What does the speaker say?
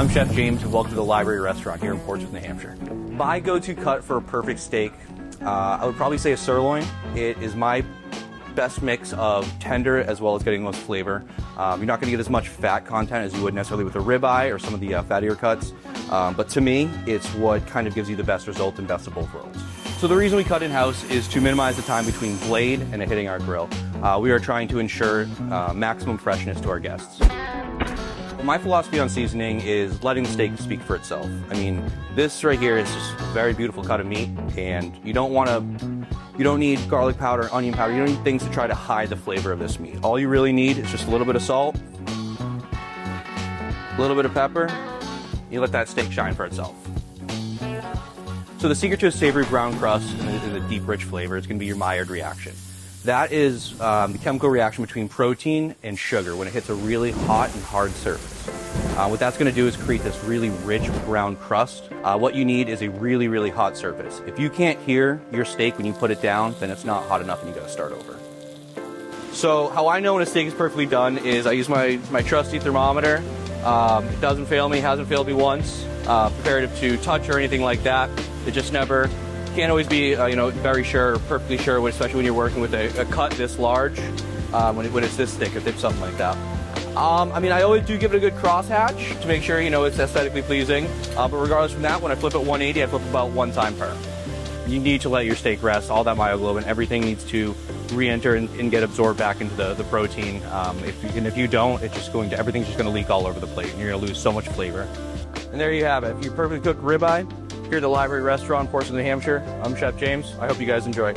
I'm Chef James, and welcome to the Library Restaurant here in Portsmouth, New Hampshire. My go-to cut for a perfect steak, I would probably say a sirloin. It is my best mix of tender as well as getting the most flavor. You're not going to get as much fat content as you would necessarily with a ribeye or some of the fattier cuts, but to me, it's what kind of gives you the best result and best of both worlds. So the reason we cut in-house is to minimize the time between blade and it hitting our grill. We are trying to ensure maximum freshness to our guests. My philosophy on seasoning is letting the steak speak for itself. I mean, this right here is just a very beautiful cut of meat, and you don't need garlic powder, onion powder, you don't need things to try to hide the flavor of this meat. All you really need is just a little bit of salt, a little bit of pepper, you let that steak shine for itself. So the secret to a savory brown crust and a deep, rich flavor is going to be your Maillard reaction. That is the chemical reaction between protein and sugar when it hits a really hot and hard surface. What that's going to do is create this really rich brown crust. What you need is a really, really hot surface. If you can't hear your steak when you put it down, then it's not hot enough and you got to start over. So how I know when a steak is perfectly done is I use my trusty thermometer. It doesn't fail me, hasn't failed me once. Comparative to touch or anything like that, it just never. Can't always be very sure or perfectly sure, especially when you're working with a cut this large, when it's this thick, if it's something like that. I mean, I always do give it a good crosshatch to make sure it's aesthetically pleasing, but regardless from that, when I flip it 180, I flip about one time per. You need to let your steak rest, all that myoglobin, everything needs to re-enter and get absorbed back into the protein. If you don't, everything's just going to leak all over the plate and you're going to lose so much flavor. And there you have it. If you perfectly cooked ribeye, here at the Library Restaurant in Portsmouth, New Hampshire, I'm Chef James. I hope you guys enjoy.